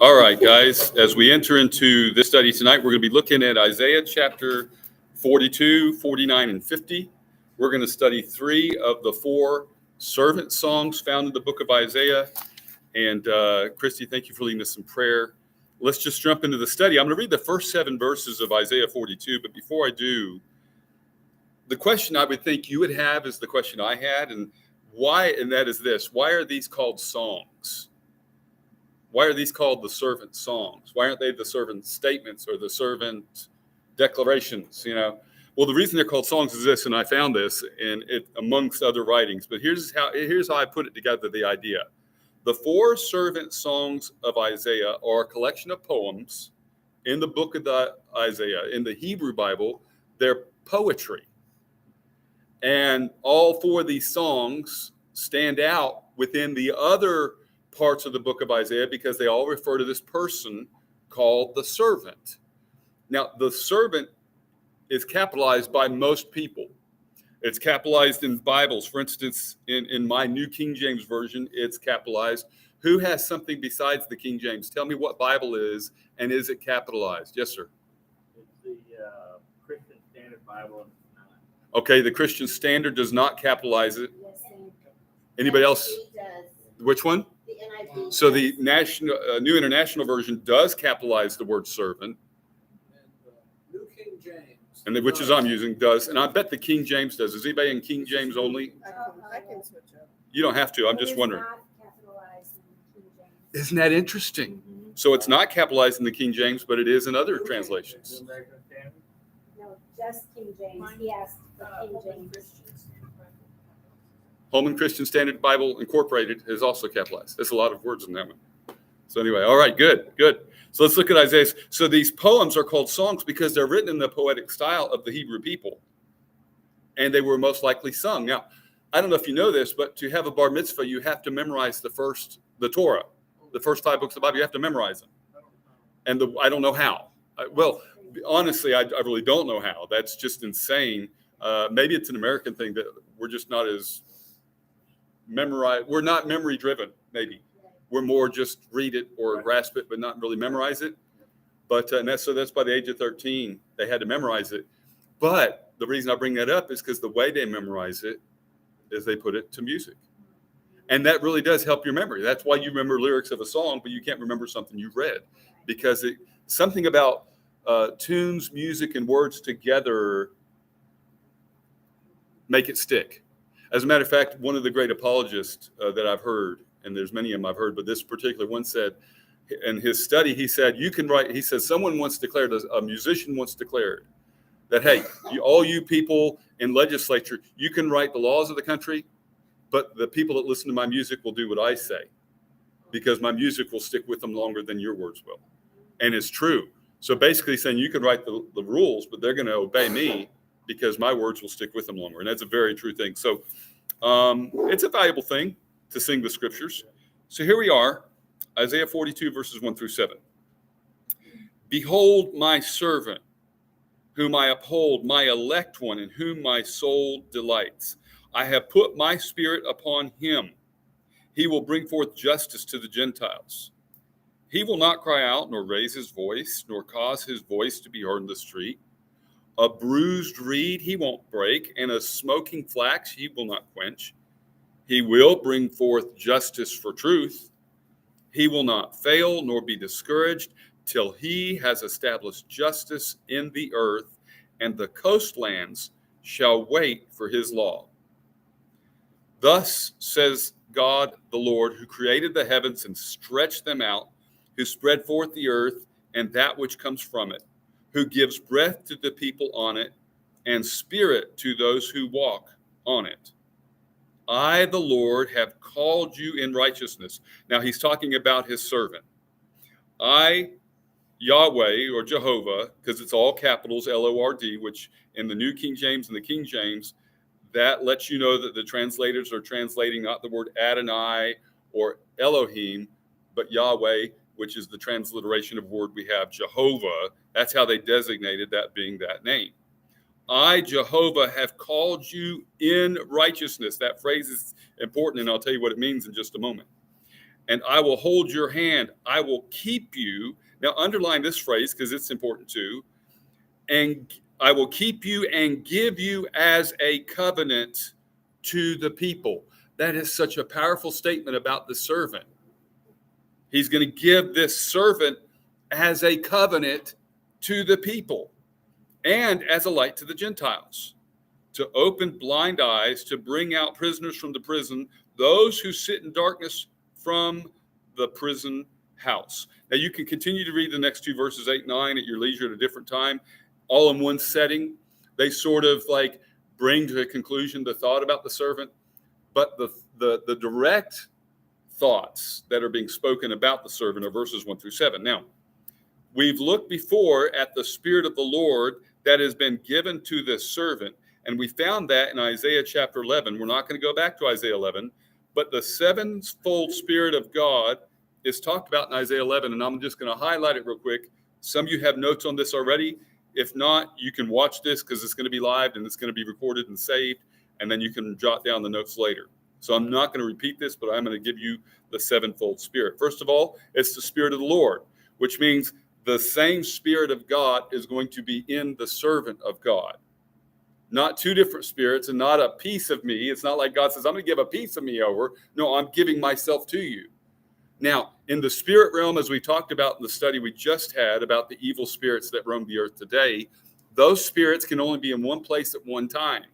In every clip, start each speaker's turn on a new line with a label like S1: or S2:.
S1: All right, guys, as we enter into this study tonight, we're going to be looking at Isaiah chapter 42, 49, and 50. We're going to study three of the four servant songs found in the book of Isaiah. And Christy, thank you for leading us in prayer. Let's just jump into the study. I'm going to read the first 7 verses of Isaiah 42, but before I do, the question I would think you would have is the question I had, and that is this: why are these called songs? Why are these called the servant songs? Why aren't they the servant statements or the servant declarations? Well, the reason they're called songs is this, and I found this in it amongst other writings. But here's how I put it together: the idea. The 4 servant songs of Isaiah are a collection of poems in the book of Isaiah. In the Hebrew Bible, they're poetry. And all 4 of these songs stand out within the other parts of the book of Isaiah because they all refer to this person called the servant. Now, the servant is capitalized by most people. It's capitalized in Bibles. For instance, in my New King James Version, it's capitalized. Who has something besides the King James? Tell me what Bible is, and is it capitalized? Yes, sir.
S2: It's the Christian Standard Bible.
S1: Okay, the Christian Standard does not capitalize it.
S3: Yes,
S1: Anybody else?
S3: does.
S1: Which one?
S3: The NIV.
S1: So the New International Version does capitalize the word servant.
S4: And New King James.
S1: And which is I'm using does, and I bet the King James does. Is anybody in King James only?
S4: I can switch up.
S1: You don't have to. I'm just
S3: It is
S1: wondering.
S3: not capitalized in King James.
S1: Isn't that interesting? So it's not capitalized in the King James, but it is in other translations.
S2: American Standard.
S3: No, just King James. He asked for King James.
S1: Holman Christian Standard Bible Incorporated is also capitalized. There's a lot of words in that one. So anyway, all right, good. So let's look at Isaiah. So these poems are called songs because they're written in the poetic style of the Hebrew people, and they were most likely sung. Now, I don't know if you know this, but to have a bar mitzvah, you have to memorize the Torah, the first 5 books of the Bible. You have to memorize them, and I don't know how. Honestly, I really don't know how. That's just insane. Maybe it's an American thing that we're just not as we're not memory driven. Maybe we're more just read it or grasp it, but not really memorize it. But so that's by the age of 13, they had to memorize it. But the reason I bring that up is because the way they memorize it is they put it to music. And that really does help your memory. That's why you remember lyrics of a song, but you can't remember something you've read, because something about tunes, music, and words together make it stick. As a matter of fact, one of the great apologists that I've heard, and there's many of them I've heard, but this particular one said, in his study, he said, you can write, he says, someone once declared, a musician once declared that, hey, all you people in legislature, you can write the laws of the country, but the people that listen to my music will do what I say, because my music will stick with them longer than your words will. And it's true. So basically saying you can write the rules, but they're going to obey me because my words will stick with them longer. And that's a very true thing. So it's a valuable thing to sing the scriptures. So here we are, Isaiah 42, verses 1 through 7. Behold my servant, whom I uphold, my elect one, in whom my soul delights. I have put my spirit upon him. He will bring forth justice to the Gentiles. He will not cry out, nor raise his voice, nor cause his voice to be heard in the street. A bruised reed he won't break, and a smoking flax he will not quench. He will bring forth justice for truth. He will not fail, nor be discouraged, till he has established justice in the earth, and the coastlands shall wait for his law. Thus says God the Lord, who created the heavens and stretched them out, who spread forth the earth and that which comes from it, who gives breath to the people on it and spirit to those who walk on it. I, the Lord, have called you in righteousness. Now he's talking about his servant. I, Yahweh, or Jehovah, because it's all capitals, L-O-R-D, which in the New King James and the King James, that lets you know that the translators are translating not the word Adonai or Elohim, but Yahweh, which is the transliteration of word we have, Jehovah. That's how they designated that being that name. I, Jehovah, have called you in righteousness. That phrase is important, and I'll tell you what it means in just a moment. and I will hold your hand. I will keep you. Now, underline this phrase because it's important too. And I will keep you and give you as a covenant to the people. That is such a powerful statement about the servant. He's going to give this servant as a covenant to the people and as a light to the Gentiles, to open blind eyes, to bring out prisoners from the prison, those who sit in darkness from the prison house. Now, you can continue to read the next two verses, 8 and 9, at your leisure at a different time, all in one setting. They sort of like bring to a conclusion the thought about the servant, but the direct thoughts that are being spoken about the servant are verses 1 through 7. Now, we've looked before at the Spirit of the Lord that has been given to this servant, and we found that in Isaiah chapter 11. We're not going to go back to Isaiah 11, but the sevenfold Spirit of God is talked about in Isaiah 11, and I'm just going to highlight it real quick. Some of you have notes on this already. If not, you can watch this because it's going to be live and it's going to be recorded and saved, and then you can jot down the notes later. So I'm not going to repeat this, but I'm going to give you the sevenfold Spirit. First of all, it's the Spirit of the Lord, which means the same Spirit of God is going to be in the servant of God. Not two different spirits and not a piece of me. It's not like God says, I'm going to give a piece of me over. No, I'm giving myself to you. Now, in the spirit realm, as we talked about in the study we just had about the evil spirits that roam the earth today, those spirits can only be in one place at one time.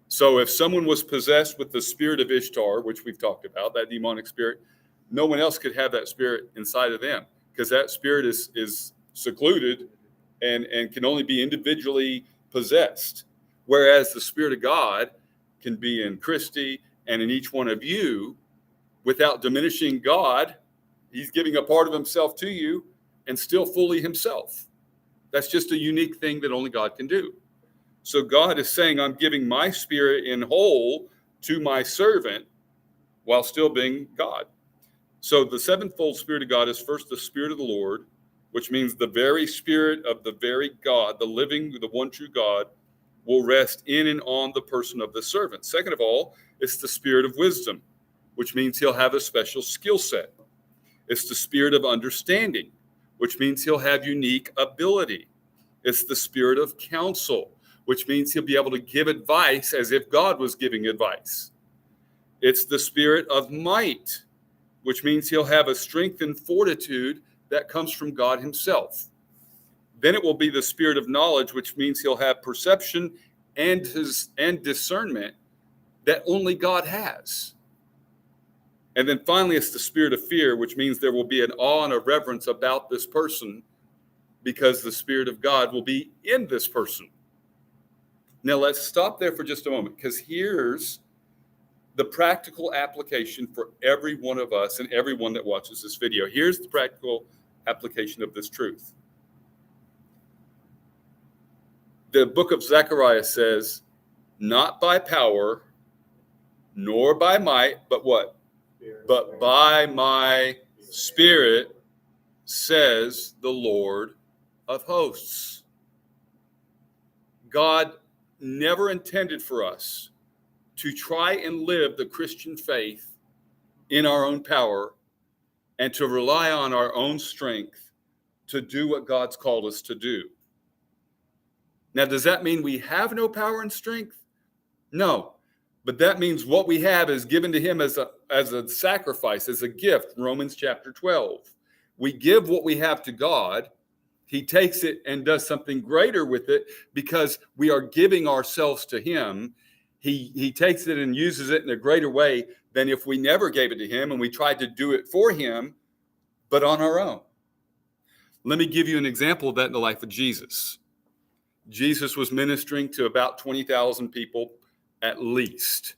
S1: So if someone was possessed with the spirit of Ishtar, which we've talked about, that demonic spirit, no one else could have that spirit inside of them because that spirit is secluded and can only be individually possessed. Whereas the Spirit of God can be in Christy and in each one of you without diminishing God. He's giving a part of himself to you and still fully himself. That's just a unique thing that only God can do. So God is saying, I'm giving my spirit in whole to my servant while still being God. So the sevenfold Spirit of God is first the Spirit of the Lord, which means the very Spirit of the very God, the living, the one true God, will rest in and on the person of the servant. Second of all, it's the Spirit of wisdom, which means he'll have a special skill set. It's the Spirit of understanding, which means he'll have unique ability. It's the Spirit of counsel, which means he'll be able to give advice as if God was giving advice. It's the Spirit of might, which means he'll have a strength and fortitude that comes from God himself. Then it will be the Spirit of knowledge, which means he'll have perception and discernment that only God has. And then finally, it's the Spirit of fear, which means there will be an awe and a reverence about this person because the Spirit of God will be in this person. Now, let's stop there for just a moment because here's the practical application for every one of us and everyone that watches this video. Here's the practical application of this truth. The book of Zechariah says, not by power, nor by might, but what? But by my Spirit, says the Lord of hosts. God never intended for us to try and live the Christian faith in our own power and to rely on our own strength to do what God's called us to do. Now, does that mean we have no power and strength? No, but that means what we have is given to him as a sacrifice, as a gift, Romans chapter 12. We give what we have to God. He takes it and does something greater with it because we are giving ourselves to him. He takes it and uses it in a greater way than if we never gave it to him and we tried to do it for him, but on our own. Let me give you an example of that in the life of Jesus. Jesus was ministering to about 20,000 people at least.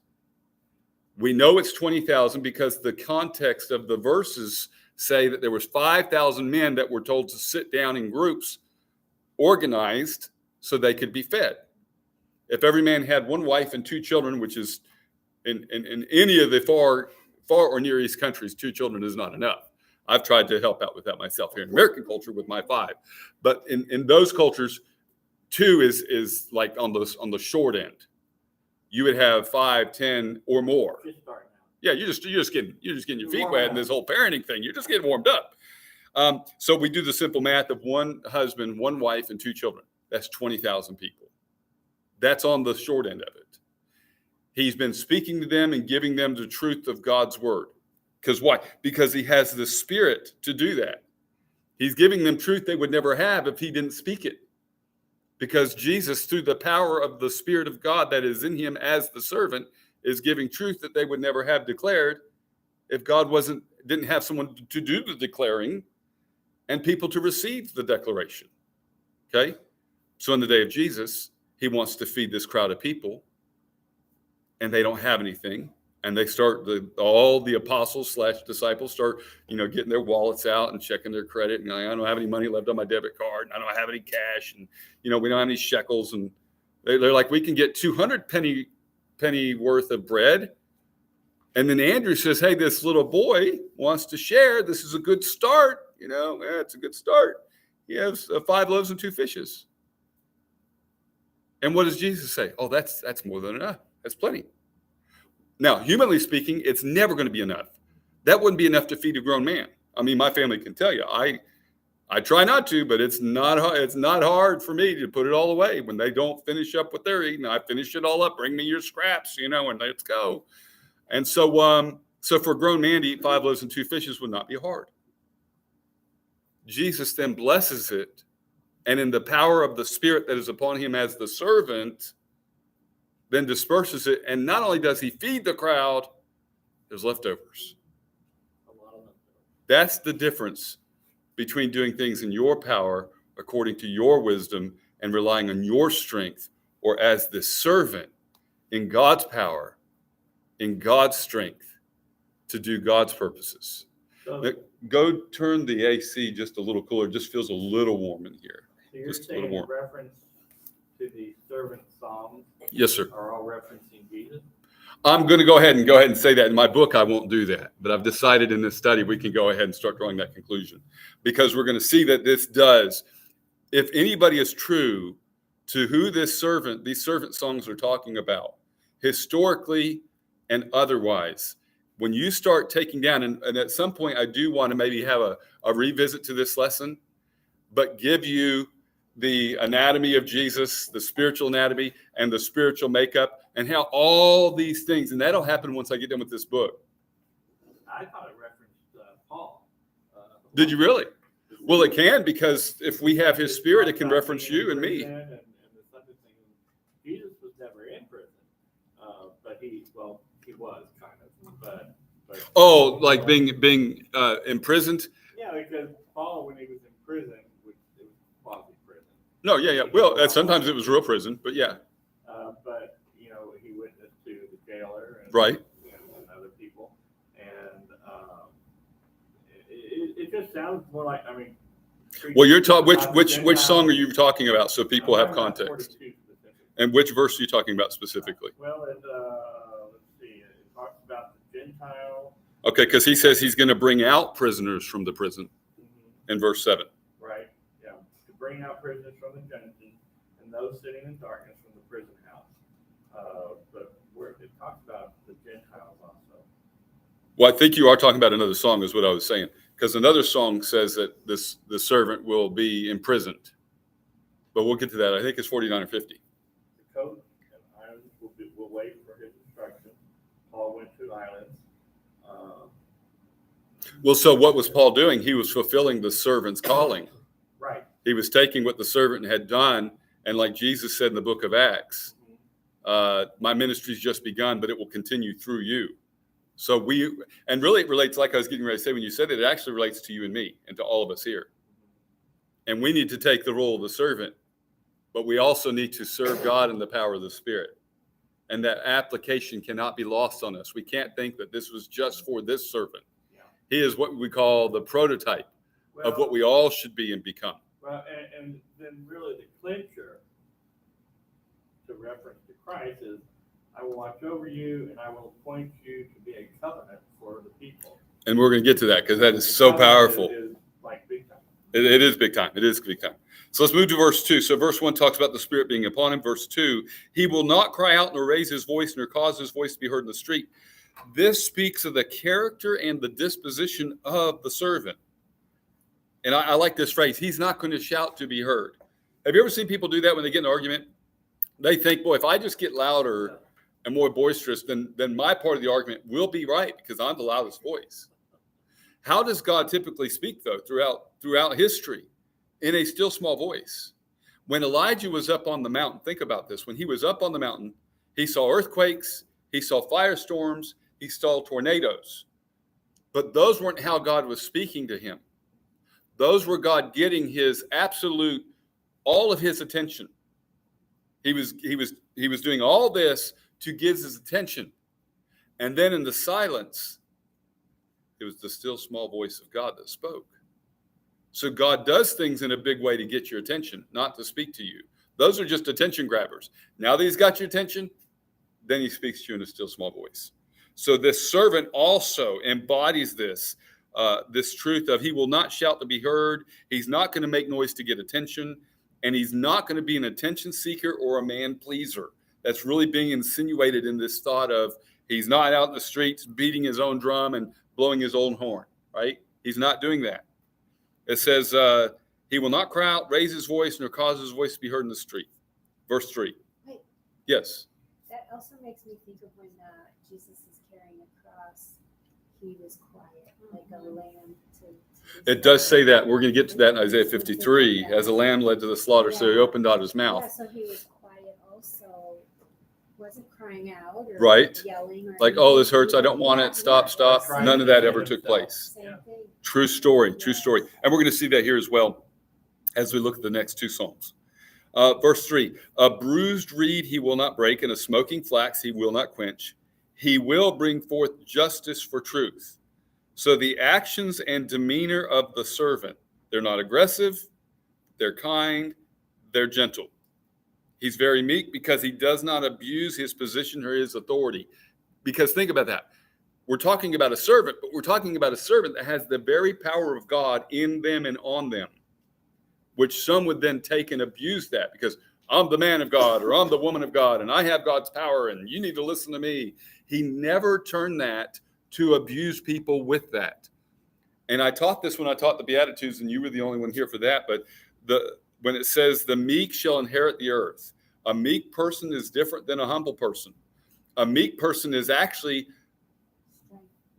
S1: We know it's 20,000 because the context of the verses say that there was 5,000 men that were told to sit down in groups, organized, so they could be fed. If every man had one wife and two children, which is in any of the far or Near East countries, 2 children is not enough. I've tried to help out with that myself here in American culture with my 5. But in those cultures, 2 is like on the short end. You would have 5, 10, or more.
S2: Just starting out.
S1: Yeah, you're just getting your feet wet in this whole parenting thing. You're just getting warmed up. So we do the simple math of one husband, one wife, and 2 children. That's 20,000 people. That's on the short end of it. He's been speaking to them and giving them the truth of God's word. Because why? Because he has the Spirit to do that. He's giving them truth they would never have if he didn't speak it. Because Jesus, through the power of the Spirit of God that is in him as the servant, is giving truth that they would never have declared if God didn't have someone to do the declaring and people to receive the declaration. Okay? So in the day of Jesus, he wants to feed this crowd of people, and they don't have anything. And they start, all the apostles / disciples start, getting their wallets out and checking their credit. And I don't have any money left on my debit card. And I don't have any cash. And, we don't have any shekels. And they're like, we can get 200 penny worth of bread. And then Andrew says, hey, this little boy wants to share. This is a good start. It's a good start. He has 5 loaves and 2 fishes. And what does Jesus say? Oh, that's more than enough. That's plenty. Now, humanly speaking, it's never going to be enough. That wouldn't be enough to feed a grown man. I mean, my family can tell you, I try not to, but it's not hard for me to put it all away. When they don't finish up what they're eating, I finish it all up. Bring me your scraps, and let's go. And so for a grown man to eat 5 loaves and 2 fishes would not be hard. Jesus then blesses it, and in the power of the Spirit that is upon him as the servant, then disperses it. And not only does he feed the crowd, there's leftovers.
S2: A lot of them.
S1: That's the difference between doing things in your power, according to your wisdom, and relying on your strength, or as the servant in God's power, in God's strength, to do God's purposes.
S2: So,
S1: Go turn the AC just a little cooler. It just feels a little warm in here.
S2: so you're
S1: just a
S2: saying
S1: little warm.
S2: reference to the servant psalms
S1: Yes, sir.
S2: are all referencing Jesus?
S1: I'm going to go ahead and say that. In my book, I won't do that. But I've decided in this study, we can go ahead and start drawing that conclusion. Because we're going to see that this does, if anybody is true to who these servant songs are talking about, historically and otherwise, when you start taking down, and at some point I do want to maybe have a revisit to this lesson, but give you the anatomy of Jesus, the spiritual anatomy, and the spiritual makeup, and how all these things, and that'll happen once I get done with this book.
S2: I thought it referenced Paul.
S1: Did you really? Well, it can, because if we have his Spirit, it can reference you and me.
S2: And the other thing, Jesus was never in prison, but he was kind of, but
S1: Oh, like being imprisoned?
S2: yeah, because Paul, when he was in prison, it was quasi-prison.
S1: No, yeah. Well, sometimes it was real prison, but yeah.
S2: But he witnessed to the jailer and,
S1: Right.
S2: and other people, and it just sounds more like,
S1: Well, you're talking which song are you talking about, so people have context?
S2: 42 specifically.
S1: And which verse are you talking about specifically?
S2: Well, let's see. It talks about the Gentile.
S1: Okay, because he says he's going to bring out prisoners from the prison in verse 7.
S2: Right. Yeah. To bring out prisoners from the dungeon and those sitting in darkness from the prison house. But where it talks about the Gentiles also.
S1: Well, I think you are talking about another song, is what I was saying, because another song says that the servant will be imprisoned. But we'll get to that. I think it's 49 or 50.
S2: The coat and irons will wait for his instruction. Paul went to islands.
S1: Well, so what was Paul doing? He was fulfilling the servant's calling.
S2: Right.
S1: He was taking what the servant had done, and like Jesus said in the book of Acts, my ministry's just begun, but it will continue through you. So and really it relates, like I was getting ready to say when you said it actually relates to you and me and to all of us here. And we need to take the role of the servant, but we also need to serve God in the power of the Spirit. And that application cannot be lost on us. We can't think that this was just for this servant.
S2: Yeah.
S1: He is what we call the prototype of what we all should be and become.
S2: Well, and then really the clincher to reference to Christ is, I will watch over you and I will appoint you to be a covenant for the people.
S1: And we're going to get to that because that is so powerful.
S2: Is like big time.
S1: It is big time. It is big time. So let's move to verse 2. So verse 1 talks about the Spirit being upon him. Verse 2, he will not cry out nor raise his voice nor cause his voice to be heard in the street. This speaks of the character and the disposition of the servant. And I like this phrase, he's not going to shout to be heard. Have you ever seen people do that when they get in an argument? They think, boy, if I just get louder and more boisterous, then my part of the argument will be right because I'm the loudest voice. How does God typically speak, though, throughout history? In a still small voice. When Elijah was up on the mountain, think about this. When he was up on the mountain, he saw earthquakes, he saw firestorms, he saw tornadoes. But those weren't how God was speaking to him. Those were God getting his absolute, all of his attention. He was doing all this to get his attention. And then in the silence, it was the still small voice of God that spoke. So God does things in a big way to get your attention, not to speak to you. Those are just attention grabbers. Now that he's got your attention, then he speaks to you in a still small voice. So this servant also embodies this truth of he will not shout to be heard. He's not going to make noise to get attention. And he's not going to be an attention seeker or a man pleaser. That's really being insinuated in this thought of he's not out in the streets beating his own drum and blowing his own horn, right? He's not doing that. It says he will not cry out, raise his voice, nor cause his voice to be heard in the street. Verse 3.
S3: Wait.
S1: Yes.
S3: That also makes me think of when Jesus is carrying a cross, he was quiet, like a lamb to
S1: It does say that. We're going to get to that in Isaiah 53. As a lamb led to the slaughter, so he opened out his mouth.
S3: Yeah, so he was quiet also, wasn't crying out or
S1: Right.
S3: yelling. Or
S1: Like, oh, this hurts. I don't want it. Stop. None of that ever took place.
S3: Same thing.
S1: True story. And we're going to see that here as well as we look at the next two Psalms. Verse 3, a bruised reed he will not break, and a smoking flax he will not quench. He will bring forth justice for truth. So the actions and demeanor of the servant, they're not aggressive, they're kind, they're gentle. He's very meek because he does not abuse his position or his authority. Because think about that. We're talking about a servant, but we're talking about a servant that has the very power of God in them and on them, which some would then take and abuse that because I'm the man of God or I'm the woman of God and I have God's power and you need to listen to me. He never turned that to abuse people with that. And I taught this when I taught the Beatitudes, and you were the only one here for that. But when it says the meek shall inherit the earth, a meek person is different than a humble person. A meek person is actually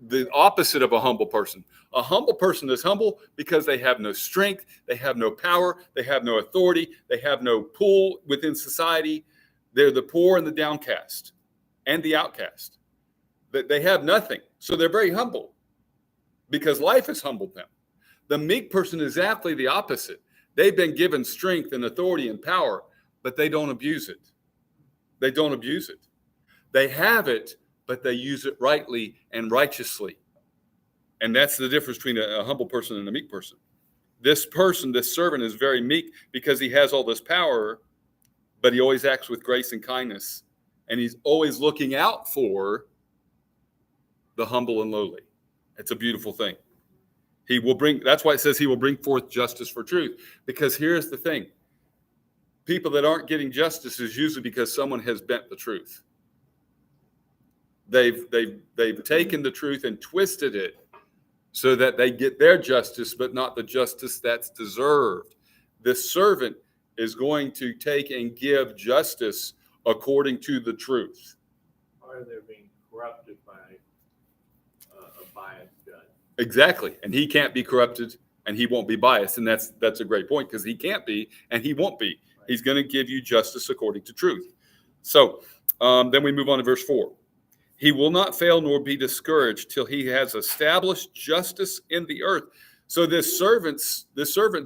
S1: the opposite of a humble person. A humble person is humble because they have no strength, they have no power, they have no authority, they have no pull within society. They're the poor and the downcast and the outcast. They have nothing. So they're very humble because life has humbled them. The meek person is exactly the opposite. They've been given strength and authority and power, but they don't abuse it. They don't abuse it. They have it, but they use it rightly and righteously. And that's the difference between a humble person and a meek person. This servant is very meek because he has all this power, but he always acts with grace and kindness. And he's always looking out for the humble and lowly. It's a beautiful thing. That's why it says he will bring forth justice for truth. Because here's the thing. People that aren't getting justice is usually because someone has bent the truth. They've taken the truth and twisted it so that they get their justice, but not the justice that's deserved. This servant is going to take and give justice according to the truth.
S2: Or they're being corrupted by a biased judge.
S1: Exactly. And he can't be corrupted and he won't be biased. And that's a great point because he can't be and he won't be. He's going to give you justice according to truth. So then we move on to verse 4. He will not fail nor be discouraged till he has established justice in the earth. So this servant's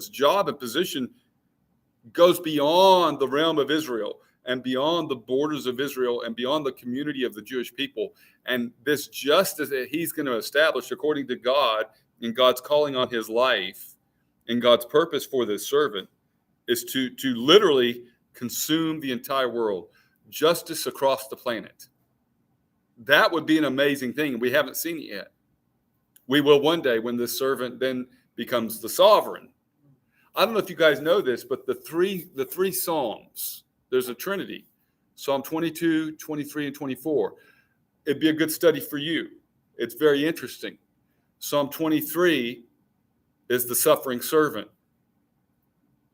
S1: job and position goes beyond the realm of Israel and beyond the borders of Israel and beyond the community of the Jewish people. And this justice that he's going to establish according to God and God's calling on his life and God's purpose for this servant is to literally consume the entire world, justice across the planet. That would be an amazing thing. We haven't seen it yet. We will one day when this servant then becomes the sovereign. I don't know if you guys know this, but the three Psalms, there's a Trinity. Psalm 22, 23, and 24. it'd be a good study for you. It's very interesting. Psalm 23 is the suffering servant.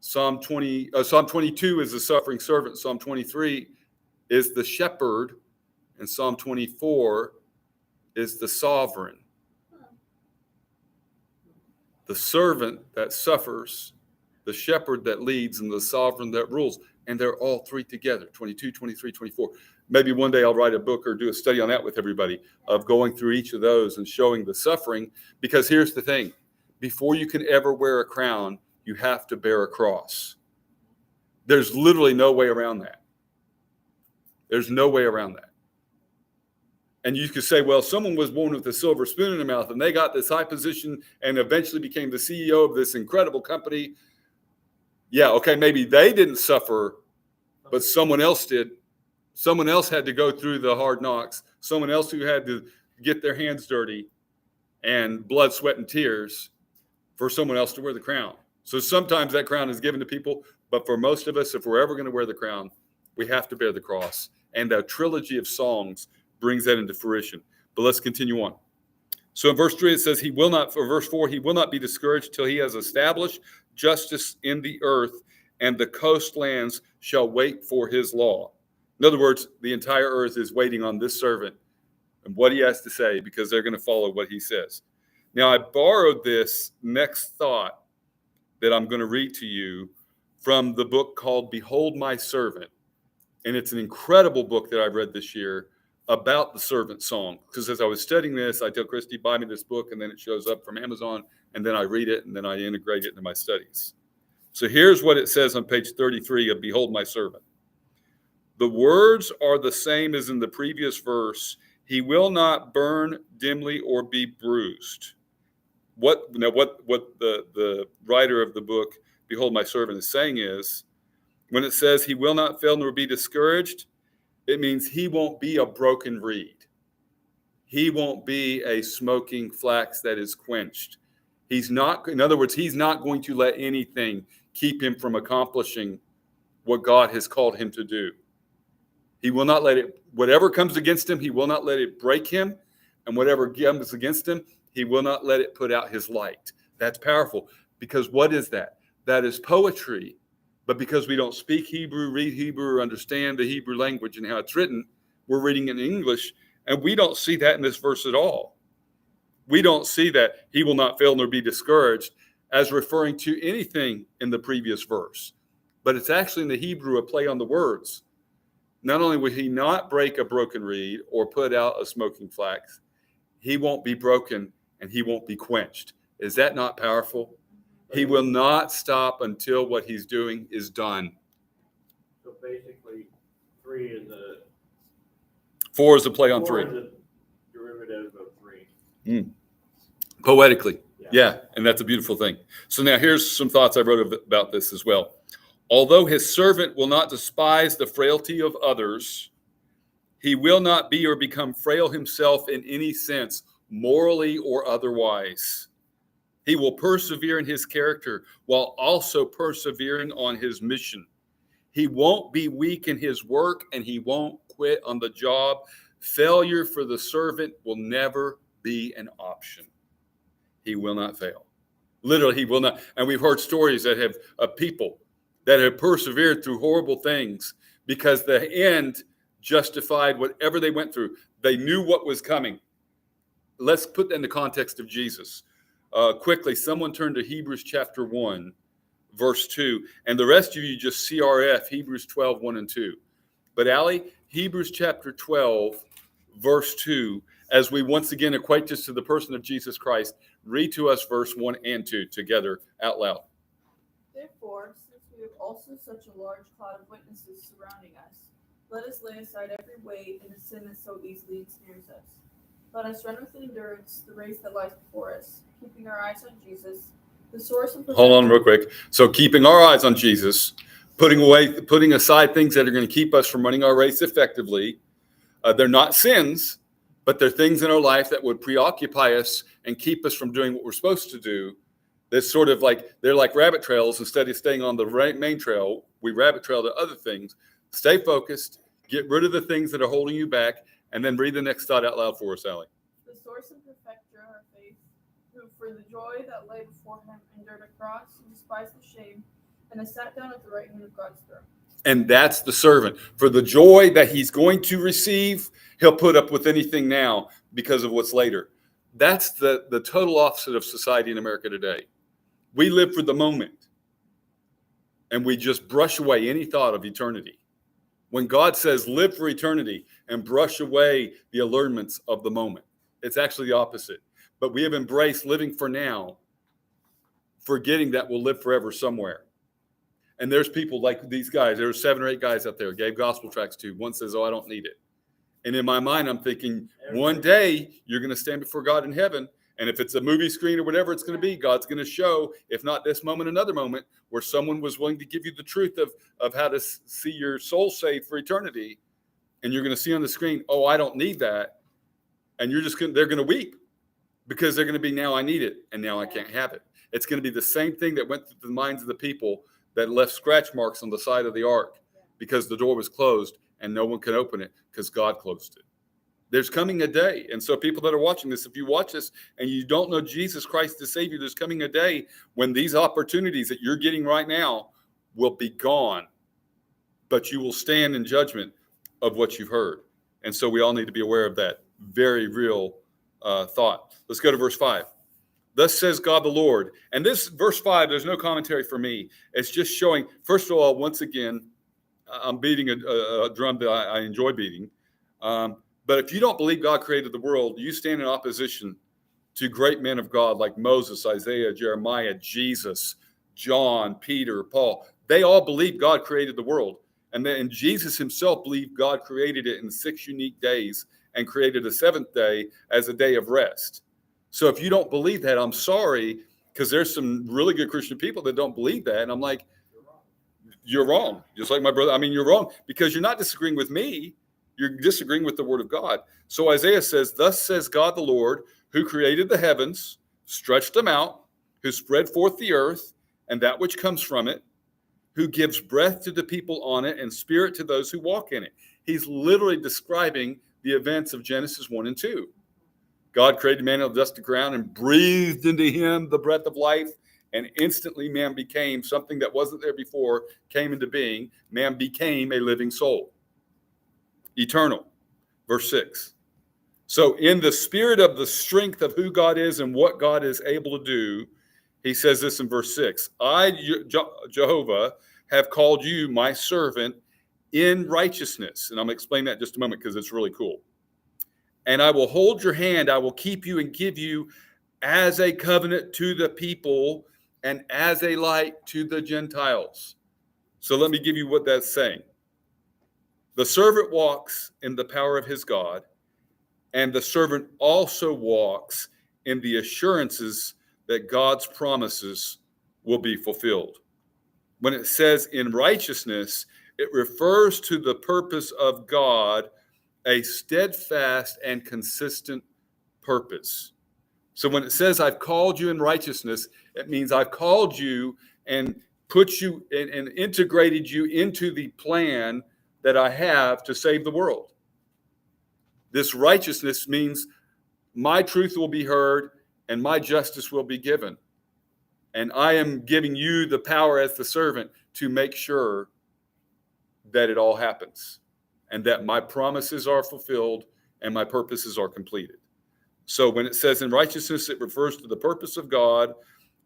S1: Psalm 22 is the suffering servant. Psalm 23 is the shepherd. And Psalm 24 is the sovereign. The servant that suffers, the shepherd that leads, and the sovereign that rules. And they're all three together, 22, 23, 24. Maybe one day I'll write a book or do a study on that with everybody, of going through each of those and showing the suffering. Because here's the thing. Before you can ever wear a crown, you have to bear a cross. There's literally no way around that. There's no way around that. And you could say, well, someone was born with a silver spoon in their mouth and they got this high position and eventually became the CEO of this incredible company. Yeah, okay, maybe they didn't suffer, but someone else did. Someone else had to go through the hard knocks. Someone else who had to get their hands dirty and blood, sweat, and tears for someone else to wear the crown. So sometimes that crown is given to people, but for most of us, if we're ever going to wear the crown, we have to bear the cross. And a trilogy of songs brings that into fruition. But let's continue on. So in verse 3, it says, verse 4, he will not be discouraged till he has established justice in the earth, and the coastlands shall wait for his law. In other words, the entire earth is waiting on this servant and what he has to say, because they're going to follow what he says. Now, I borrowed this next thought that I'm going to read to you from the book called Behold My Servant. And it's an incredible book that I've read this year about the servant song. Because as I was studying this, I tell Christy, buy me this book, and then it shows up from Amazon, and then I read it, and then I integrate it into my studies. So here's what it says on page 33 of Behold My Servant. The words are the same as in the previous verse. He will not burn dimly or be bruised. What the writer of the book, Behold My Servant, is saying is, when it says he will not fail nor be discouraged, it means he won't be a broken reed. He won't be a smoking flax that is quenched. He's not, in other words, he's not going to let anything keep him from accomplishing what God has called him to do. He will not let it, whatever comes against him, he will not let it break him. And whatever comes against him, he will not let it put out his light. That's powerful. Because what is that? That is poetry. But because we don't speak Hebrew, read Hebrew, or understand the Hebrew language and how it's written, we're reading in English, and we don't see that in this verse at all. We don't see that he will not fail nor be discouraged as referring to anything in the previous verse. But it's actually in the Hebrew a play on the words. Not only will he not break a broken reed or put out a smoking flax, he won't be broken and he won't be quenched. Is that not powerful? He will not stop until what he's doing is done.
S2: So basically, 3 is a
S1: 4 is a play on 3.
S2: 4 is a derivative of 3.
S1: Poetically. Yeah, and that's a beautiful thing. So now here's some thoughts I wrote about this as well. Although his servant will not despise the frailty of others, he will not be or become frail himself in any sense, morally or otherwise. He will persevere in his character while also persevering on his mission. He won't be weak in his work, and he won't quit on the job. Failure for the servant will never be an option. He will not fail. Literally, he will not. And we've heard stories that have of people that have persevered through horrible things because the end justified whatever they went through. They knew what was coming. Let's put that in the context of Jesus. Quickly, someone turn to Hebrews chapter 1, verse 2. And the rest of you just CRF, Hebrews 12, 1 and 2. But Allie, Hebrews chapter 12, verse 2, as we once again equate this to the person of Jesus Christ, read to us verse 1 and 2 together out loud.
S5: Therefore, since we have also such a large cloud of witnesses surrounding us, let us lay aside every weight and the sin that so easily ensnares us. Let us run with endurance the race that lies before us, keeping our eyes on Jesus, the source and
S1: Hold on real quick. So keeping our eyes on Jesus, putting aside things that are going to keep us from running our race effectively. They're not sins, but they're things in our life that would preoccupy us and keep us from doing what we're supposed to do. That's sort of like, they're like rabbit trails. Instead of staying on the main trail, we rabbit trail to other things. Stay focused, get rid of the things that are holding you back, And then read the next thought out loud for us, Allie.
S5: The source and perfecter of our faith, who for the joy that lay before him endured a cross and despised the shame, and has sat down at the right hand of God's throne.
S1: And that's the servant. For the joy that he's going to receive, he'll put up with anything now because of what's later. That's the total opposite of society in America today. We live for the moment, and we just brush away any thought of eternity. When God says live for eternity and brush away the allurements of the moment, it's actually the opposite. But we have embraced living for now, forgetting that we'll live forever somewhere. And there's people like these guys. There were 7 or 8 guys out there gave gospel tracts to. One says, "Oh, I don't need it." And in my mind, I'm thinking, one day you're going to stand before God in heaven. And if it's a movie screen or whatever it's going to be, God's going to show, if not this moment, another moment where someone was willing to give you the truth of how to see your soul saved for eternity. And you're going to see on the screen, "Oh, I don't need that." And they're going to weep because they're going to be, "Now I need it. And now I can't have it." It's going to be the same thing that went through the minds of the people that left scratch marks on the side of the ark because the door was closed and no one could open it because God closed it. There's coming a day. And so people that are watching this, if you watch this and you don't know Jesus Christ the Savior, there's coming a day when these opportunities that you're getting right now will be gone, but you will stand in judgment of what you've heard. And so we all need to be aware of that very real thought. Let's go to verse 5. Thus says God the Lord. And this verse 5, there's no commentary for me. It's just showing, first of all, once again, I'm beating a drum that I enjoy beating. But if you don't believe God created the world, you stand in opposition to great men of God like Moses, Isaiah, Jeremiah, Jesus, John, Peter, Paul. They all believe God created the world. And then Jesus himself believed God created it in 6 unique days and created a 7th day as a day of rest. So if you don't believe that, I'm sorry, because there's some really good Christian people that don't believe that. And I'm like, you're wrong. Just like my brother. I mean, you're wrong because you're not disagreeing with me. You're disagreeing with the word of God. So Isaiah says, "Thus says God the Lord, who created the heavens, stretched them out, who spread forth the earth and that which comes from it, who gives breath to the people on it and spirit to those who walk in it." He's literally describing the events of Genesis 1 and 2. God created man out of the dust of the ground and breathed into him the breath of life. And instantly man became something that wasn't there before, came into being. Man became a living soul. Eternal. Verse 6. So in the spirit of the strength of who God is and what God is able to do, he says this in verse 6. "I, Jehovah, have called you my servant in righteousness." And I'm going to explain that in just a moment because it's really cool. "And I will hold your hand. I will keep you and give you as a covenant to the people and as a light to the Gentiles." So let me give you what that's saying. The servant walks in the power of his God, and the servant also walks in the assurances that God's promises will be fulfilled. When it says in righteousness, it refers to the purpose of God, a steadfast and consistent purpose. So when it says I've called you in righteousness, it means I've called you and put you and integrated you into the plan that I have to save the world. This righteousness means my truth will be heard and my justice will be given. And I am giving you the power as the servant to make sure that it all happens and that my promises are fulfilled and my purposes are completed. So when it says in righteousness, it refers to the purpose of God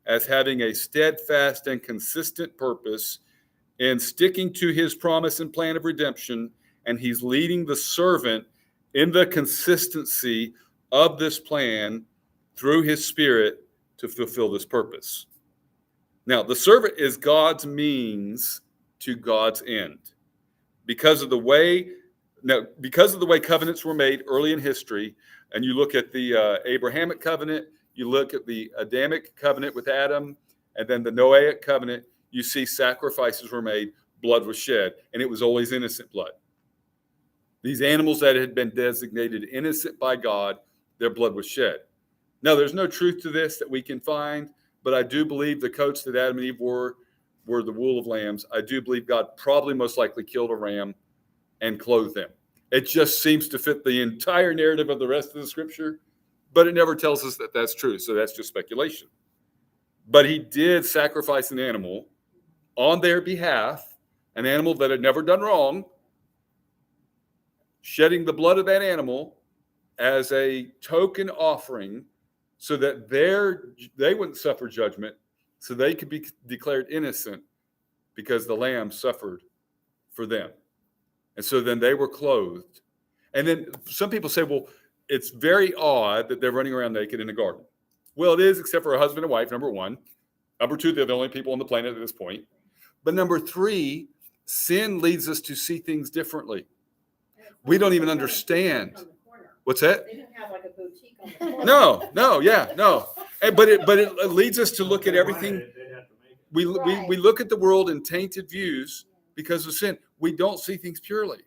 S1: as having a steadfast and consistent purpose in sticking to his promise and plan of redemption. And he's leading the servant in the consistency of this plan through his spirit to fulfill this purpose. Now, the servant is God's means to God's end. Because of the way covenants were made early in history, and you look at the Abrahamic covenant, you look at the Adamic covenant with Adam, and then the Noahic covenant, you see sacrifices were made, blood was shed, and it was always innocent blood. These animals that had been designated innocent by God, their blood was shed. Now, there's no truth to this that we can find, but I do believe the coats that Adam and Eve wore were the wool of lambs. I do believe God probably most likely killed a ram and clothed them. It just seems to fit the entire narrative of the rest of the scripture, but it never tells us that that's true. So that's just speculation. But he did sacrifice an animal on their behalf, an animal that had never done wrong, shedding the blood of that animal as a token offering so that they wouldn't suffer judgment, so they could be declared innocent because the lamb suffered for them. And so then they were clothed. And then some people say, well, it's very odd that they're running around naked in a garden. Well, it is, except for a husband and wife, number one. Number two, they're the only people on the planet at this point. But number three, sin leads us to see things differently. We don't even understand. What's that?
S6: They didn't have like a boutique on the corner.
S1: No. But it leads us to look at everything.
S2: They'd have to make it.
S1: We look at the world in tainted views because of sin. We don't see things purely.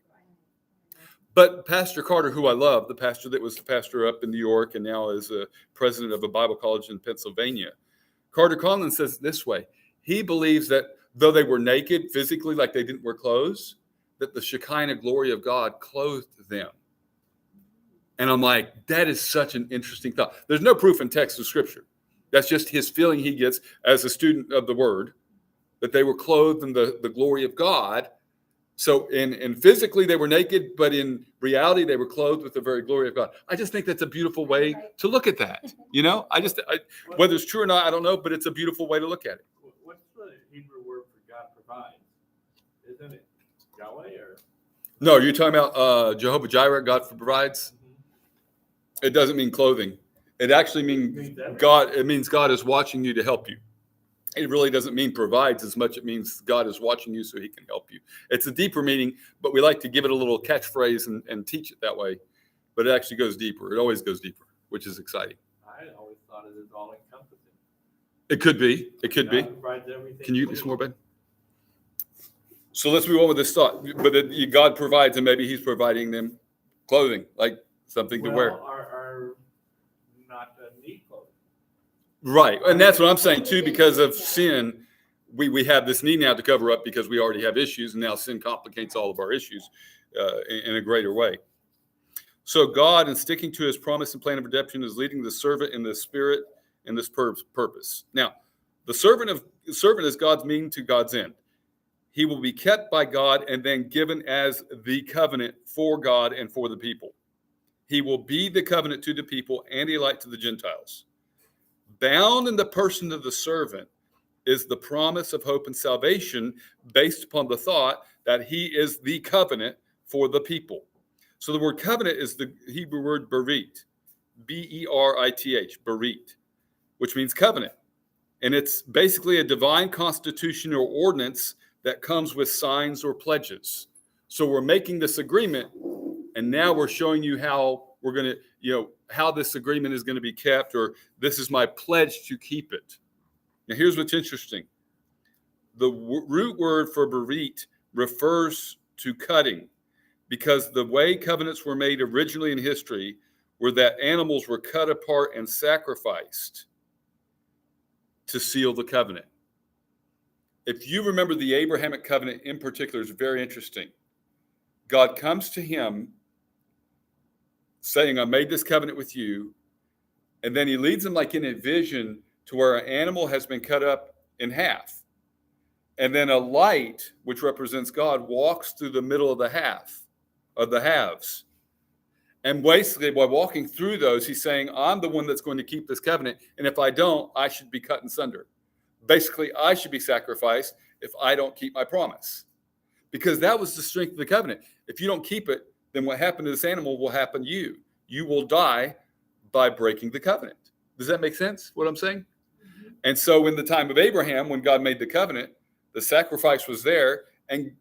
S1: But Pastor Carter, who I love, the pastor that was the pastor up in New York and now is a president of a Bible college in Pennsylvania, Carter Conlon says it this way. He believes that though they were naked physically, like they didn't wear clothes, that the Shekinah glory of God clothed them. And I'm like, that is such an interesting thought. There's no proof in text of Scripture. That's just his feeling he gets as a student of the Word, that they were clothed in the glory of God. So in physically they were naked, but in reality they were clothed with the very glory of God. I just think that's a beautiful way to look at that. You know, whether it's true or not, I don't know, but it's a beautiful way to look at it.
S2: What's the Hebrew word for God provides? Isn't it Yahweh or?
S1: No, you're talking about Jehovah Jireh, God provides. It doesn't mean clothing. It actually means God. It means God is watching you to help you. It really doesn't mean provides as much. It means God is watching you so he can help you. It's a deeper meaning, but we like to give it a little catchphrase and teach it that way. But it actually goes deeper. It always goes deeper, which is exciting.
S2: I always thought it was all encompassing.
S1: It could be. It could be.
S2: God provides everything.
S1: Can you give me some more, Ben? So let's move on with this thought. But God provides, and maybe he's providing them clothing, like something to wear.
S2: Are not neat clothing.
S1: Right. And that's what I'm saying too, because of sin, we have this need now to cover up because we already have issues, and now sin complicates all of our issues in a greater way. So God, in sticking to his promise and plan of redemption, is leading the servant in the spirit in this purpose. Now, the servant is God's mean to God's end. He will be kept by God and then given as the covenant for God and for the people. He will be the covenant to the people and a light to the Gentiles. Bound in the person of the servant is the promise of hope and salvation based upon the thought that he is the covenant for the people. So the word covenant is the Hebrew word berit, B-E-R-I-T-H, berit, which means covenant. And it's basically a divine constitution or ordinance that comes with signs or pledges. So we're making this agreement, and now we're showing you how we're going to, how this agreement is going to be kept, or this is my pledge to keep it. Now, here's what's interesting. The root word for berit refers to cutting, because the way covenants were made originally in history were that animals were cut apart and sacrificed to seal the covenant. If you remember the Abrahamic covenant in particular, is very interesting. God comes to him saying, I made this covenant with you. And then he leads him like in a vision to where an animal has been cut up in half. And then a light, which represents God, walks through the middle of the halves. And basically, by walking through those, he's saying, I'm the one that's going to keep this covenant. And if I don't, I should be cut in sunder. Basically, I should be sacrificed if I don't keep my promise. Because that was the strength of the covenant. If you don't keep it, then what happened to this animal will happen to you. You will die by breaking the covenant. Does that make sense, what I'm saying? Mm-hmm. And so in the time of Abraham, when God made the covenant, the sacrifice was there, and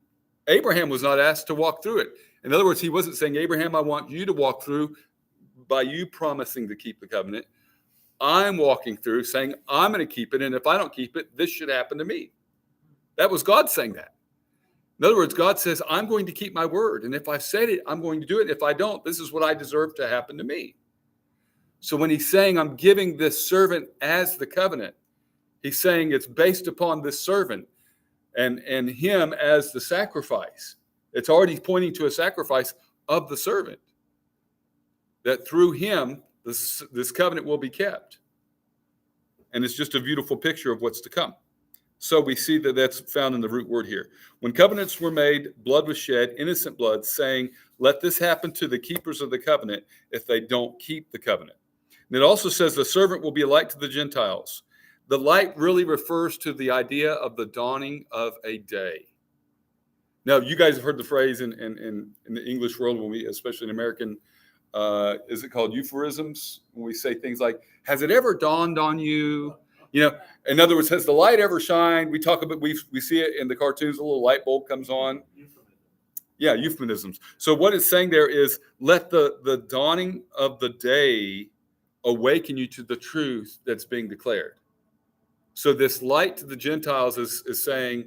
S1: Abraham was not asked to walk through it. In other words, he wasn't saying, Abraham, I want you to walk through by you promising to keep the covenant. I'm walking through saying, I'm going to keep it, and if I don't keep it, this should happen to me. That was God saying that. In other words, God says, I'm going to keep my word, and if I've said it, I'm going to do it. If I don't, this is what I deserve to happen to me. So when he's saying, I'm giving this servant as the covenant, he's saying it's based upon this servant and him as the sacrifice. It's already pointing to a sacrifice of the servant, that through him, this covenant will be kept. And it's just a beautiful picture of what's to come. So we see that that's found in the root word here. When covenants were made, blood was shed, innocent blood, saying, let this happen to the keepers of the covenant if they don't keep the covenant. And it also says the servant will be a light to the Gentiles. The light really refers to the idea of the dawning of a day. Now, you guys have heard the phrase in the English world, when we, especially in American, is it called euphemisms? When we say things like, has it ever dawned on you? You know, in other words, has the light ever shined? We talk about, we see it in the cartoons, a little light bulb comes on. Yeah, euphemisms. So what it's saying there is, let the dawning of the day awaken you to the truth that's being declared. So this light to the Gentiles is saying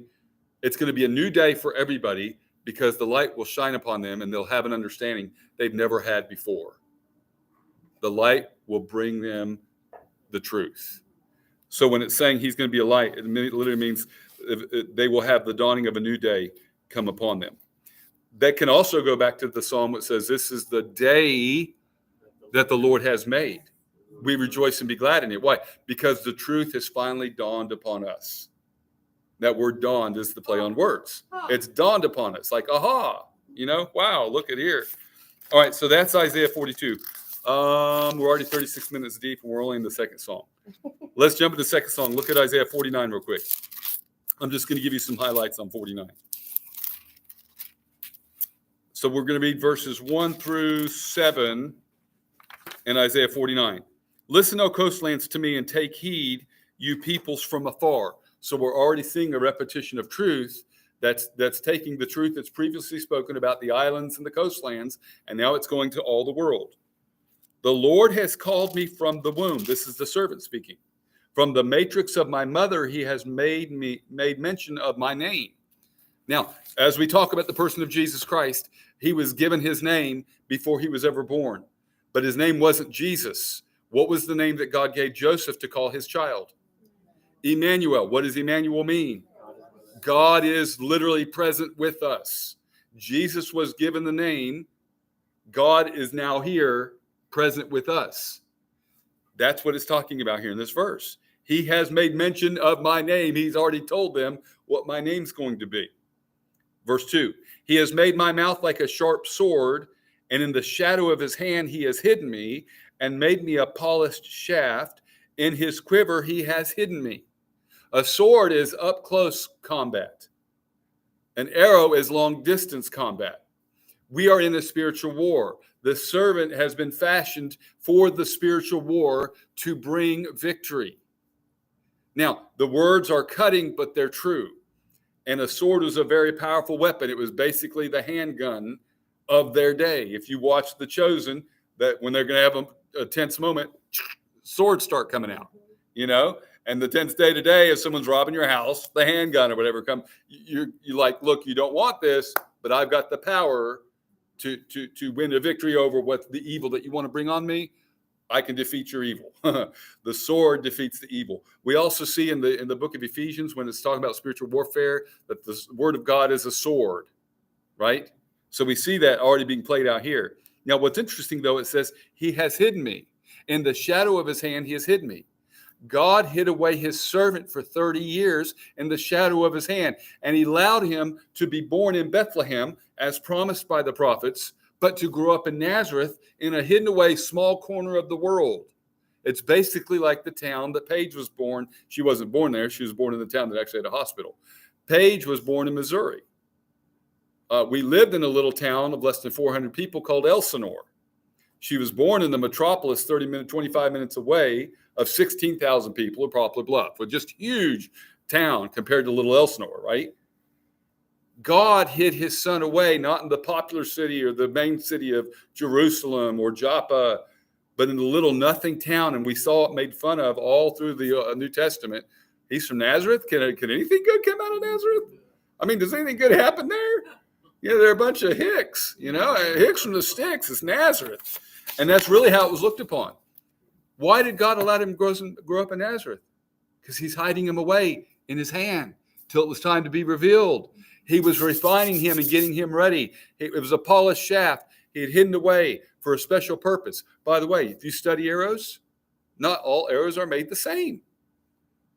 S1: it's going to be a new day for everybody, because the light will shine upon them and they'll have an understanding they've never had before. The light will bring them the truth. So when it's saying he's going to be a light, it literally means they will have the dawning of a new day come upon them. That can also go back to the psalm that says, this is the day that the Lord has made. We rejoice and be glad in it. Why? Because the truth has finally dawned upon us. That word dawned is the play on words. It's dawned upon us, like, aha, you know, wow, look at here. All right, so that's Isaiah 42. We're already 36 minutes deep, and we're only in the second psalm. Let's jump into the second song. Look at Isaiah 49 real quick. I'm just going to give you some highlights on 49. So we're going to read verses 1 through 7 in Isaiah 49. Listen, O coastlands, to me, and take heed, you peoples from afar. So we're already seeing a repetition of truth that's taking the truth that's previously spoken about the islands and the coastlands, and now it's going to all the world. The Lord has called me from the womb. This is the servant speaking. From the matrix of my mother, he has made mention of my name. Now, as we talk about the person of Jesus Christ, he was given his name before he was ever born. But his name wasn't Jesus. What was the name that God gave Joseph to call his child? Emmanuel. What does Emmanuel mean? God is literally present with us. Jesus was given the name. God is now here, present with us. That's what it's talking about here in this verse. He has made mention of my name. He's already told them what my name's going to be. Verse 2, he has made my mouth like a sharp sword, and in the shadow of his hand he has hidden me, and made me a polished shaft. In his quiver he has hidden me. A sword is up close combat. An arrow is long distance combat. We are in a spiritual war. The servant has been fashioned for the spiritual war to bring victory. Now, the words are cutting, but they're true. And a sword was a very powerful weapon. It was basically the handgun of their day. If you watch The Chosen, that when they're going to have a tense moment, swords start coming out, you know? And the tense day today, if someone's robbing your house, the handgun or whatever comes, you're like, look, you don't want this, but I've got the power to win a victory over what's the evil that you want to bring on me. I can defeat your evil. The sword defeats the evil. We also see in the book of Ephesians, when it's talking about spiritual warfare, that the word of God is a sword, right? So we see that already being played out here. Now, what's interesting, though, it says, he has hidden me. In the shadow of his hand, he has hidden me. God hid away his servant for 30 years in the shadow of his hand, and he allowed him to be born in Bethlehem, as promised by the prophets, but to grow up in Nazareth in a hidden away small corner of the world. It's basically like the town that Paige was born. She wasn't born there. She was born in the town that actually had a hospital. Paige was born in Missouri. We lived in a little town of less than 400 people called Elsinore. She was born in the metropolis 25 minutes away of 16,000 people at Poplar Bluff, with just huge town compared to little Elsinore, right? God hid his son away, not in the popular city or the main city of Jerusalem or Joppa, but in the little nothing town. And we saw it made fun of all through the New Testament. He's from Nazareth. Can anything good come out of Nazareth? I mean, does anything good happen there? Yeah, they're a bunch of hicks, you know, hicks from the sticks. It's Nazareth. And that's really how it was looked upon. Why did God allow him to grow up in Nazareth? Because he's hiding him away in his hand till it was time to be revealed. He was refining him and getting him ready. It was a polished shaft. He had hidden away for a special purpose. By the way, if you study arrows, not all arrows are made the same.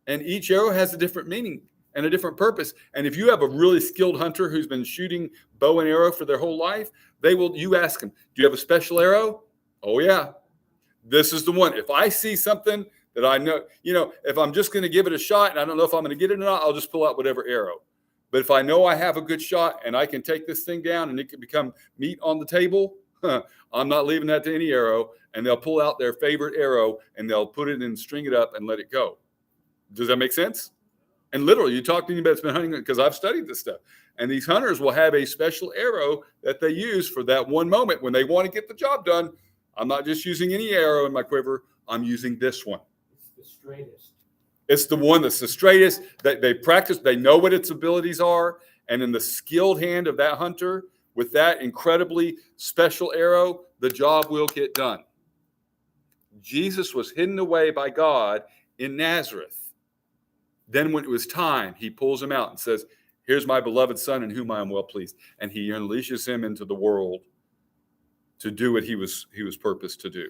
S1: And each arrow has a different meaning and a different purpose. And if you have a really skilled hunter who's been shooting bow and arrow for their whole life, you ask them, do you have a special arrow? Oh, yeah. This is the one. If I see something that I know, if I'm just going to give it a shot and I don't know if I'm going to get it or not, I'll just pull out whatever arrow. But if I know I have a good shot and I can take this thing down and it can become meat on the table, I'm not leaving that to any arrow. And they'll pull out their favorite arrow and they'll put it in, string it up and let it go. Does that make sense? And literally, you talk to anybody that's been hunting, because I've studied this stuff. And these hunters will have a special arrow that they use for that one moment when they want to get the job done. I'm not just using any arrow in my quiver. I'm using this one.
S4: It's the straightest.
S1: It's the one that's the straightest, that they practice. They know what its abilities are. And in the skilled hand of that hunter, with that incredibly special arrow, the job will get done. Jesus was hidden away by God in Nazareth. Then when it was time, he pulls him out and says, here's my beloved son in whom I am well pleased. And he unleashes him into the world to do what he was purposed to do.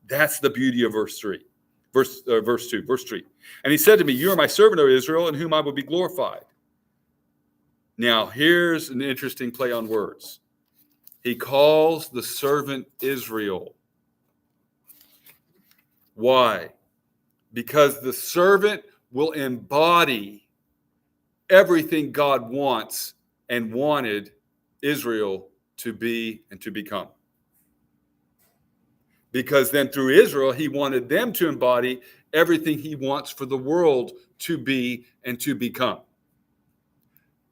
S1: That's the beauty of verse 3. Verse 3. And he said to me, you are my servant, O Israel, in whom I will be glorified. Now, here's an interesting play on words. He calls the servant Israel. Why? Because the servant will embody everything God wants and wanted Israel to be and to become. Because then through Israel, he wanted them to embody everything he wants for the world to be and to become.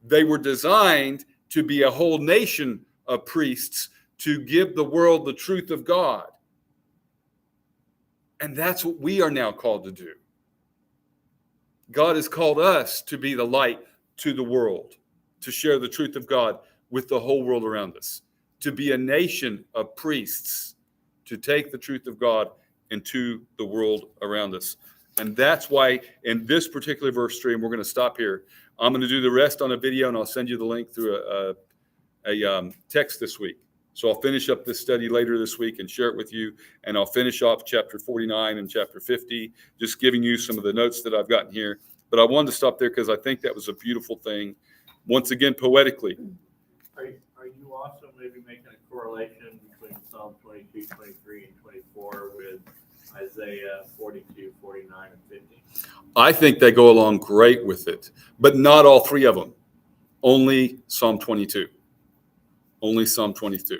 S1: They were designed to be a whole nation of priests to give the world the truth of God. And that's what we are now called to do. God has called us to be the light to the world, to share the truth of God with the whole world around us, to be a nation of priests, to take the truth of God into the world around us. And that's why in this particular verse 3, and we're going to stop here, I'm going to do the rest on a video and I'll send you the link through a text this week. So I'll finish up this study later this week and share it with you. And I'll finish off chapter 49 and chapter 50, just giving you some of the notes that I've gotten here. But I wanted to stop there because I think that was a beautiful thing. Once again, poetically.
S2: Are you also maybe making a correlation between Psalm 22, 23, and 24 with Isaiah 42, 49, and 50?
S1: I think they go along great with it, but not all three of them. Only Psalm 22. Only Psalm 22.